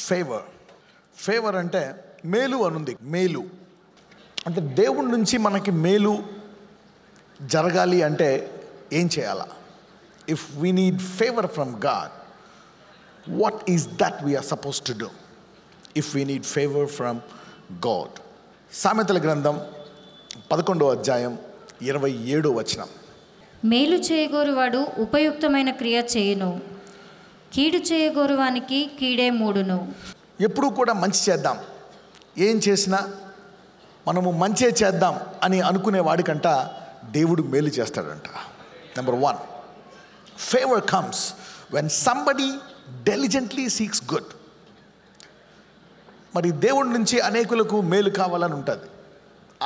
Favour అంటే మేలు అనుంది. మేలు అంటే దేవుడి నుంచి మనకి మేలు జరగాలి అంటే ఏం చేయాలా? If we need favour from God, what is that we are suppose to do if we need favour from God? సామెతల గ్రంథం 11వ అధ్యాయం 27వ వచనం. మేలు చేయగోరువాడు ఉపయుక్తమైన క్రియ చేయును, కీడు చేయగోరువానికి కీడే మూడును. ఎప్పుడూ కూడా మంచి చేద్దాం, ఏం చేసినా మనము మంచే చేద్దాం అని అనుకునే వాడికంట దేవుడు మేలు చేస్తాడంట. Number 1, favour comes when somebody diligently seeks good. మరి దేవుడి నుంచి అనేకులకు మేలు కావాలని ఉంటుంది.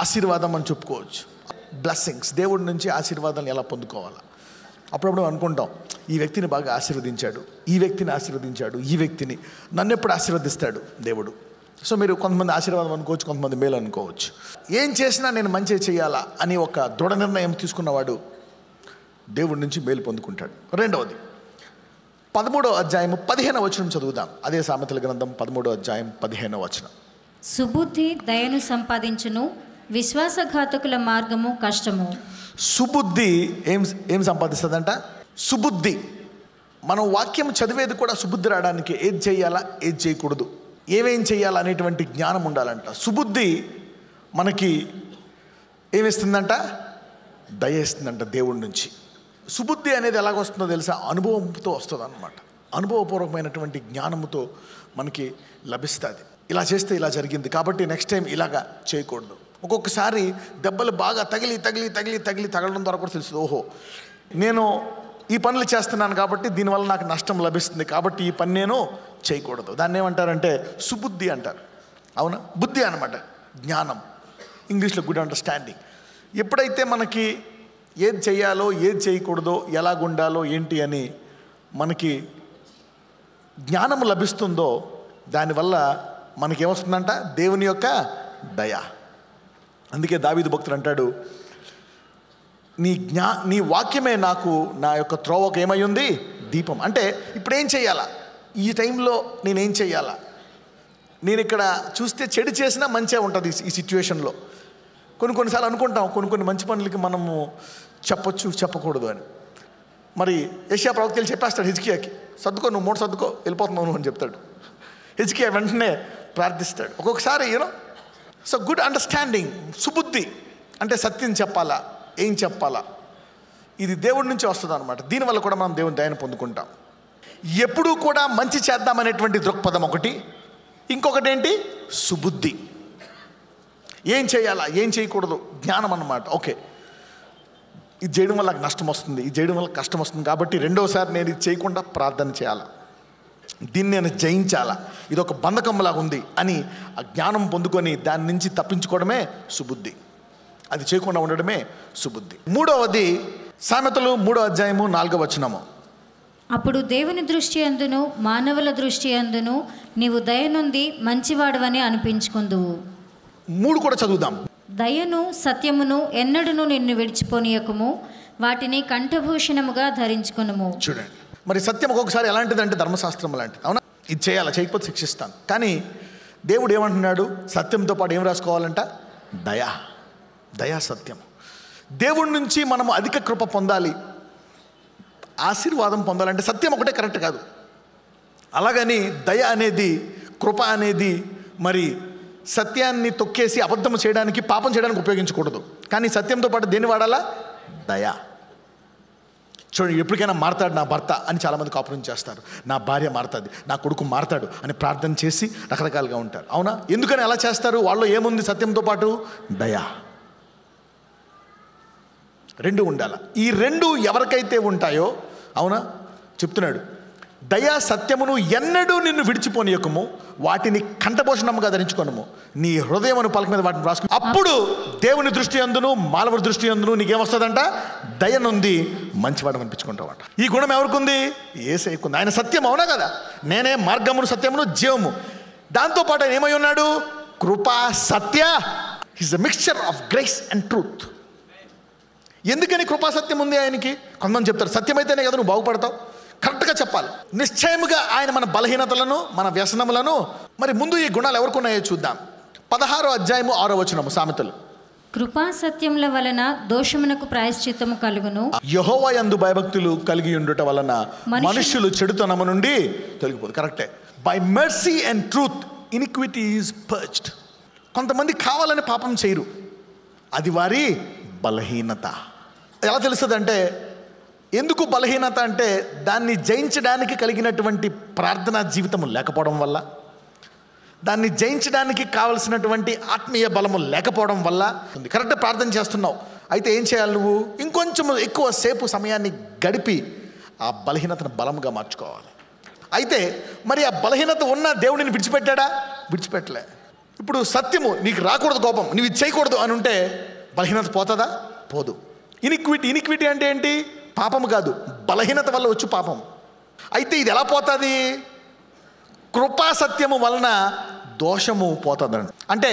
ఆశీర్వాదం అని చెప్పుకోవచ్చు. బ్లెస్సింగ్స్, దేవుడి నుంచి ఆశీర్వాదాన్ని ఎలా పొందుకోవాలా? అప్పుడప్పుడు అనుకుంటాం, ఈ వ్యక్తిని బాగా ఆశీర్వదించాడు, ఈ వ్యక్తిని ఆశీర్వదించాడు, ఈ వ్యక్తిని నన్ను ఎప్పుడు ఆశీర్వదిస్తాడు దేవుడు. సో మీరు కొంతమంది ఆశీర్వాదం అనుకోవచ్చు, కొంతమంది మేలు అనుకోవచ్చు. ఏం చేసినా నేను మంచి చేయాలా అని ఒక దృఢ నిర్ణయం తీసుకున్నవాడు దేవుడి నుంచి మేలు పొందుకుంటాడు. రెండవది 13వ అధ్యాయం 15వ వచనం చదువుదాం. అదే సామెతల గ్రంథం 13వ అధ్యాయం 15వ వచనం. సుబుద్ధి దయను సంపాదించును, విశ్వాసఘాతకుల మార్గము కష్టము. సుబుద్ధి ఏం సంపాదిస్తుందంట? సుబుద్ధి. మనం వాక్యం చదివేది కూడా సుబుద్ధి రావడానికి. ఏది చేయాలా, ఏది చేయకూడదు, ఏమేం చేయాలా అనేటువంటి జ్ఞానం ఉండాలంట. సుబుద్ధి మనకి ఏమిస్తుందంట? దయ ఇస్తుందంట దేవుడి నుంచి. సుబుద్ధి అనేది ఎలాగొస్తుందో తెలుసా? అనుభవంతో వస్తుంది అన్నమాట. అనుభవపూర్వకమైనటువంటి జ్ఞానముతో మనకి లభిస్తుంది. ఇలా చేస్తే ఇలా జరిగింది కాబట్టి నెక్స్ట్ టైం ఇలాగా చేయకూడదు. ఒక్కొక్కసారి దెబ్బలు బాగా తగలడం ద్వారా కూడా తెలుస్తుంది, ఓహో నేను ఈ పనులు చేస్తున్నాను కాబట్టి దీనివల్ల నాకు నష్టం లభిస్తుంది కాబట్టి ఈ పని నేను చేయకూడదు. దాన్ని ఏమంటారంటే సుబుద్ధి అంటారు. అవునా? బుద్ధి అనమాట, జ్ఞానం, ఇంగ్లీష్లో గుడ్ అండర్స్టాండింగ్. ఎప్పుడైతే మనకి ఏది చేయాలో ఏది చేయకూడదో ఎలాగుండాలో ఏంటి అని మనకి జ్ఞానం లభిస్తుందో దానివల్ల మనకేమొస్తుందంట? దేవుని యొక్క దయ. అందుకే దావీదు భక్తుడు అంటాడు, నీ వాక్యమే నాకు నా యొక్క త్రోవకు ఏమై ఉంది? దీపం. అంటే ఇప్పుడు ఏం చేయాలా, ఈ టైంలో నేనేం చేయాలా? నేను ఇక్కడ చూస్తే చెడు చేసినా మంచిగా ఉంటుంది ఈ సిచ్యువేషన్లో. కొన్నిసార్లు అనుకుంటాం కొన్ని మంచి పనులకి మనము చెప్పొచ్చు చెప్పకూడదు అని. మరి యెషయా ప్రవక్త వెళ్ళి చెప్పేస్తాడు హిజ్కియాకి, సర్దుకో, నువ్వు మూట సర్దుకో, వెళ్ళిపోతున్నావు అని చెప్తాడు. హిజ్కియా వెంటనే ప్రార్థిస్తాడు. ఒక్కొక్కసారి సో గుడ్ అండర్స్టాండింగ్, సుబుద్ధి అంటే సత్యం చెప్పాలా, ఏం చెప్పాలా, ఇది దేవుడి నుంచి వస్తుంది అనమాట. దీనివల్ల కూడా మనం దేవుని దయను పొందుకుంటాం. ఎప్పుడూ కూడా మంచి చేద్దామనేటువంటి దృక్పథం ఒకటి, ఇంకొకటి ఏంటి? సుబుద్ధి. ఏం చేయాలా, ఏం చేయకూడదు, జ్ఞానం అన్నమాట. ఓకే, ఇది చేయడం వల్ల నాకు నష్టం వస్తుంది, ఇది చేయడం వల్ల కష్టం వస్తుంది కాబట్టి రెండోసారి నేను ఇది చేయకుండా ప్రార్థన చేయాలా, దీన్ని నేను జయించాలా, ఇది ఒక బంధకంలాగా ఉంది అని ఆ జ్ఞానం పొందుకొని దాని నుంచి తప్పించుకోవడమే సుబుద్ధి. అది చేయకుండా ఉండడమే సుబుద్ధి. మూడవది సామెతలు 3వ అధ్యాయము 4వ వచనము. అప్పుడు దేవుని దృష్టి అందును మానవుల దృష్టి అందును నీవు దయనుంది మంచివాడవని అనిపించుకుందువు. 3 కూడా చదువుదాం. దయను సత్యమును ఎన్నడూను నిన్ను విడిచిపోనీయకము, వాటిని కంఠభూషణముగా ధరించుకొనుము. చూడండి, మరి సత్యం ఒక్కొక్కసారి ఎలాంటిదంటే ధర్మశాస్త్రం లాంటిది. అవునా? ఇది చేయాలా, చేయకపోతే శిక్షిస్తాను. కానీ దేవుడు ఏమంటున్నాడు? సత్యంతో పాటు ఏం రాసుకోవాలంట? దయా సత్యం. దేవుడి నుంచి మనము అధిక కృప పొందాలి, ఆశీర్వాదం పొందాలంటే సత్యం ఒకటే కరెక్ట్ కాదు. అలాగని దయ అనేది, కృప అనేది మరి సత్యాన్ని తొక్కేసి అబద్ధం చేయడానికి, పాపం చేయడానికి ఉపయోగించకూడదు. కానీ సత్యంతో పాటు దేన్ని వాడాలా? దయ. చూడండి, ఎప్పటికైనా మారతాడు నా భర్త అని చాలామంది కాపురం చేస్తారు. నా భార్య మారుతుంది, నా కొడుకు మారతాడు అని ప్రార్థన చేసి రకరకాలుగా ఉంటారు. అవునా? ఎందుకని అలా చేస్తారు? వాళ్ళలో ఏముంది? సత్యంతో పాటు దయ. 2 ఉండాలి. ఈ 2 ఎవరికైతే ఉంటాయో, అవునా, చెప్తున్నాడు, దయా సత్యమును ఎన్నడూ నిన్ను విడిచిపోనీయకము, వాటిని కంఠభూషణముగా ధరించుకొనుము, నీ హృదయమును పలక మీద వాటిని రాసుకుని, అప్పుడు దేవుని దృష్టి అందును మానవుడి దృష్టి అందును నీకేమొస్తుందంట? దయనుంది మంచివాడు అనిపించుకుంటావంట. ఈ గుణం ఎవరికుంది? యేసయ్యకుంది. ఆయన సత్యం, అవునా కదా? నేనే మార్గమును సత్యమును జీవము. దాంతోపాటు ఆయన ఏమై ఉన్నాడు? కృపా సత్య. Is a mixture of grace and truth. ఎందుకని కృపా సత్యం ఉంది ఆయనకి? కొంతమంది చెప్తారు సత్యమైతేనే కదా నువ్వు బాగుపడతావు. కరెక్ట్గా చెప్పాలి. నిశ్చయముగా ఆయన మన బలహీనతలను, మన వ్యసనములను, మరి ముందు ఈ గుణాలు ఎవరికి ఉన్నాయో చూద్దాం. 16వ అధ్యాయము 6వ వచనము సామెతలు. కృపా సత్యముల వలన దోషమునకు ప్రాయశ్చిత్తము కలుగును. యెహోవా యందు భయభక్తులు కలిగి ఉండుట వలన మనుష్యులు చెడుతనము నుండి తొలగిపోదు. కరెక్టే. By mercy and truth iniquity is purged. కొంతమంది కావాలని పాపం చేయరు, అది వారి బలహీనత. ఎలా తెలుస్తుంది అంటే, ఎందుకు బలహీనత అంటే దాన్ని జయించడానికి కలిగినటువంటి ప్రార్థనా జీవితము లేకపోవడం వల్ల, దాన్ని జయించడానికి కావలసినటువంటి ఆత్మీయ బలము లేకపోవడం వల్ల. కరెక్ట్గా ప్రార్థన చేస్తున్నావు, అయితే ఏం చేయాలి? నువ్వు ఇంకొంచెం ఎక్కువ సేపు సమయాన్ని గడిపి ఆ బలహీనతను బలముగా మార్చుకోవాలి. అయితే మరి ఆ బలహీనత ఉన్న దేవుడిని విడిచిపెట్టాడా? విడిచిపెట్టలే. ఇప్పుడు సత్యము నీకు రాకూడదు, కోపం నువ్వు ఇది చేయకూడదు అని ఉంటే బలహీనత పోతుందా? పోదు. ఇనిక్విటీ అంటే ఏంటి? పాపము కాదు, బలహీనత వల్ల వచ్చి పాపం. అయితే ఇది ఎలా పోతుంది? కృపా సత్యము వలన దోషము పోతుందండి. అంటే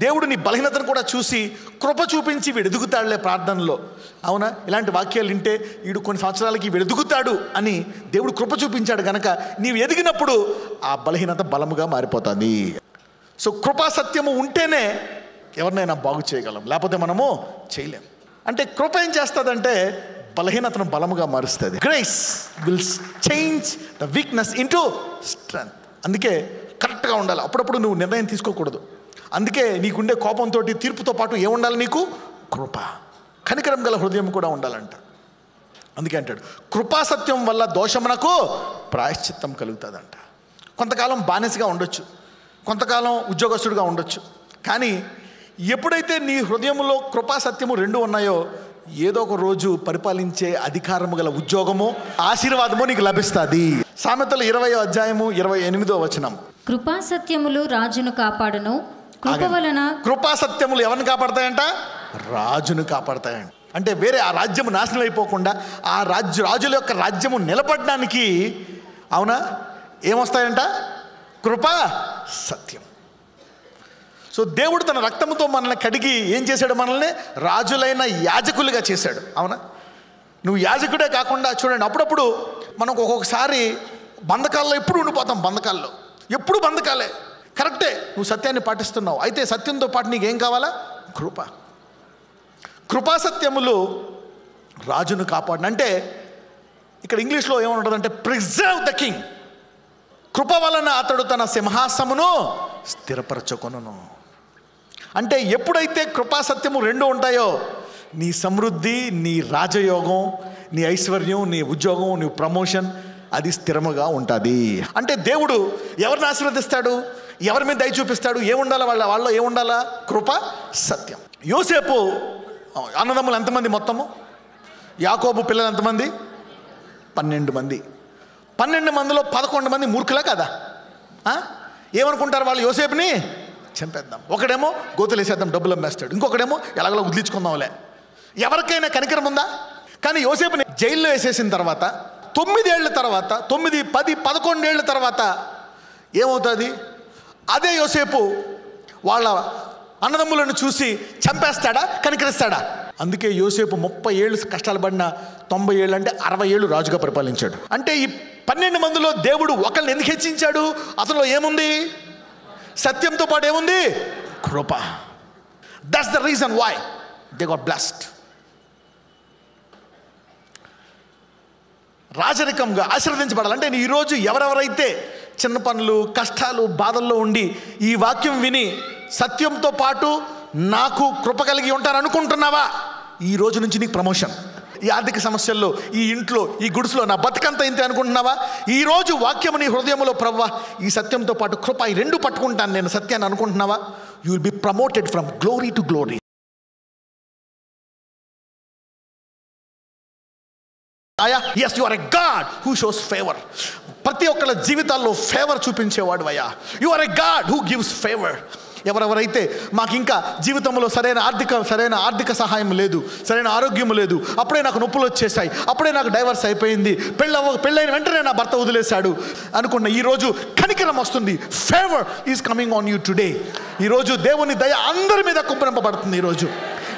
దేవుడు నీ బలహీనతను కూడా చూసి కృప చూపించి వీడు ఎదుగుతాడులే ప్రార్థనలో. అవునా? ఇలాంటి వాక్యాలు వింటే వీడు కొన్ని సంవత్సరాలకి వీడు ఎదుగుతాడు అని దేవుడు కృప చూపించాడు కనుక నీవు ఎదిగినప్పుడు ఆ బలహీనత బలముగా మారిపోతుంది. సో కృపా సత్యము ఉంటేనే ఎవరినైనా బాగు చేయగలం, లేకపోతే మనము చేయలేం. అంటే కృప ఏం చేస్తుందంటే బలహీనతను బలముగా మారుస్తుంది. Grace will change the weakness into strength. అందుకే కరెక్ట్గా ఉండాలి. అప్పుడప్పుడు నువ్వు నిర్ణయం తీసుకోకూడదు. అందుకే నీకుండే కోపంతో, తీర్పుతో పాటు ఏముండాలి? నీకు కృప, కనికరం గల హృదయం కూడా ఉండాలంట. అందుకే అంటాడు కృపాసత్యం వల్ల దోషమునకు ప్రాయశ్చిత్తం కలుగుతుందంట. కొంతకాలం బానిసగా ఉండొచ్చు, కొంతకాలం ఉద్యోగస్తుడిగా ఉండొచ్చు, కానీ ఎప్పుడైతే నీ హృదయంలో కృపాసత్యము రెండు ఉన్నాయో ఏదో ఒక రోజు పరిపాలించే అధికారము గల ఉద్యోగము, ఆశీర్వాదము నీకు లభిస్తుంది. సామెతలు 20వ అధ్యాయము 28వ వచనం. కృపాసత్యములు రాజును కాపాడును. కృప వలన కృపాసత్యములు ఎవరిని కాపాడతాయంట? రాజును కాపాడతాయంట. అంటే వేరే ఆ రాజ్యము నాశనం అయిపోకుండా ఆ రాజుల యొక్క రాజ్యము నిలబడడానికి, అవునా, ఏమొస్తాయంట? కృపా సత్యం. సో దేవుడు తన రక్తంతో మనల్ని కడిగి ఏం చేశాడు? మనల్ని రాజులైన యాజకులుగా చేశాడు. అవునా? నువ్వు యాజకుడే కాకుండా చూడండి, అప్పుడప్పుడు మనకు ఒక్కొక్కసారి బంధకాల్లో ఎప్పుడు ఉండిపోతాం. బంధకాల్లో ఎప్పుడు బంధకాలే. కరెక్టే, నువ్వు సత్యాన్ని పాటిస్తున్నావు, అయితే సత్యంతో పాటు నీకు ఏం కావాలా? కృప. కృపాసత్యములు రాజును కాపాడిన, అంటే ఇక్కడ ఇంగ్లీష్లో ఏమంటుందంటే ప్రిజర్వ్ ద కింగ్. కృప వలన అతడు తన సింహాసమును స్థిరపరచుకొనును. అంటే ఎప్పుడైతే కృపాసత్యము రెండు ఉంటాయో నీ సమృద్ధి, నీ రాజయోగం, నీ ఐశ్వర్యం, నీ ఉద్యోగం, నీ ప్రమోషన్ అది స్థిరముగా ఉంటుంది. అంటే దేవుడు ఎవరిని ఆశీర్వదిస్తాడు? ఎవరి మీద దయ చూపిస్తాడు? ఏముండాలా? వాళ్ళలో ఏముండాలా? కృప సత్యం. యోసేపు అన్నదమ్ములు ఎంతమంది మొత్తము? యాకోబు పిల్లలు ఎంతమంది? 12 మంది. 12 మందిలో 11 మంది మూర్ఖులా కదా? ఏమనుకుంటారు వాళ్ళు? యోసేపుని చంపేద్దాం. ఒకడేమో గోతులేసేద్దాం, డబ్బులు అమ్మేస్తాడు. ఇంకొకడేమో ఎలాగలా వదిలించుకుందాంలే. ఎవరికైనా కనికరం ఉందా? కానీ యోసేపుని జైల్లో వేసేసిన తర్వాత 9 ఏళ్ల తర్వాత, 9, 10, 11 ఏళ్ల తర్వాత ఏమవుతుంది? అదే యోసేపు వాళ్ళ అన్నదమ్ములను చూసి చంపేస్తాడా? కనికరిస్తాడా? అందుకే యోసేపు 30 ఏళ్ళు కష్టాలు పడిన 90 ఏళ్ళు అంటే 60 ఏళ్ళు రాజుగా పరిపాలించాడు. అంటే ఈ 12 మందిలో దేవుడు ఒకరిని ఎందుకు హెచ్చించాడు? అతనిలో ఏముంది? సత్యంతో పాటు ఏముంది? కృప. That's the reason why they got blessed. రాజరికంగా ఆశీర్వదించబడాలి. అంటే ఈరోజు ఎవరెవరైతే చిన్న పనులు, కష్టాలు, బాధల్లో ఉండి ఈ వాక్యం విని సత్యంతో పాటు నాకు కృప కలిగి ఉంటారనుకుంటున్నావా? ఈ రోజు నుంచి నీకు ప్రమోషన్. ఈ ఆర్థిక సమస్యల్లో, ఈ ఇంట్లో, ఈ గుడిసెలో నా బతుకంతా ఇంతే అనుకుంటున్నావా? ఈరోజు వాక్యము నీ హృదయంలో, ప్రవ్వా ఈ సత్యంతో పాటు కృప, ఈ రెండు పట్టుకుంటాను నేను సత్యాన్ని అనుకుంటున్నావా? You will be promoted from glory to glory. Yes, you are a God who shows favor. ప్రతి ఒక్కళ్ళ జీవితాల్లో ఫేవర్ చూపించేవాడు అయ్యా. You are a God who gives favour. ఎవరెవరైతే మాకు ఇంకా జీవితంలో సరైన ఆర్థిక సహాయం లేదు, సరైన ఆరోగ్యం లేదు, అప్పుడే నాకు నొప్పులు వచ్చేసాయి, అప్పుడే నాకు డైవర్స్ అయిపోయింది, పెళ్ళైన వెంటనే నా భర్త వదిలేశాడు అనుకున్న ఈరోజు కనికరం వస్తుంది. Favour is coming on you today. ఈరోజు దేవుని దయ అందరి మీద కుప్పనింపబడుతుంది. ఈరోజు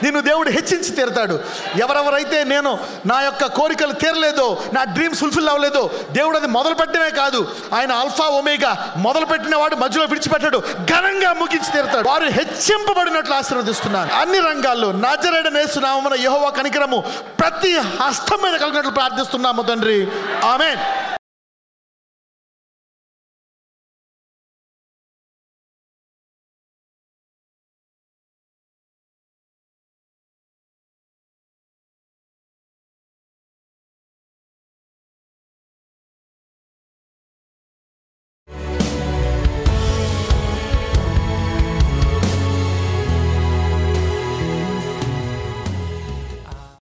నిన్ను దేవుడు హెచ్చించి తీరుతాడు. ఎవరెవరైతే నేను నా యొక్క కోరికలు తీరలేదో, నా డ్రీమ్స్ ఫుల్ఫిల్ అవ్వలేదో, దేవుడు అది మొదలు పెట్టడమే కాదు, ఆయన ఆల్ఫా ఒమేగా, మొదలుపెట్టిన వాడు మధ్యలో విడిచిపెట్టాడు, ఘనంగా ముగించి తీరుతాడు. వారు హెచ్చింపబడినట్లు ఆశీర్వదిస్తున్నాను. అన్ని రంగాల్లో నజరేయుడైన యేసు నామమున యెహోవా కనికరము ప్రతి హస్తం మీద కలిగినట్లు ప్రార్థిస్తున్నాము తండ్రి. ఆమేన్.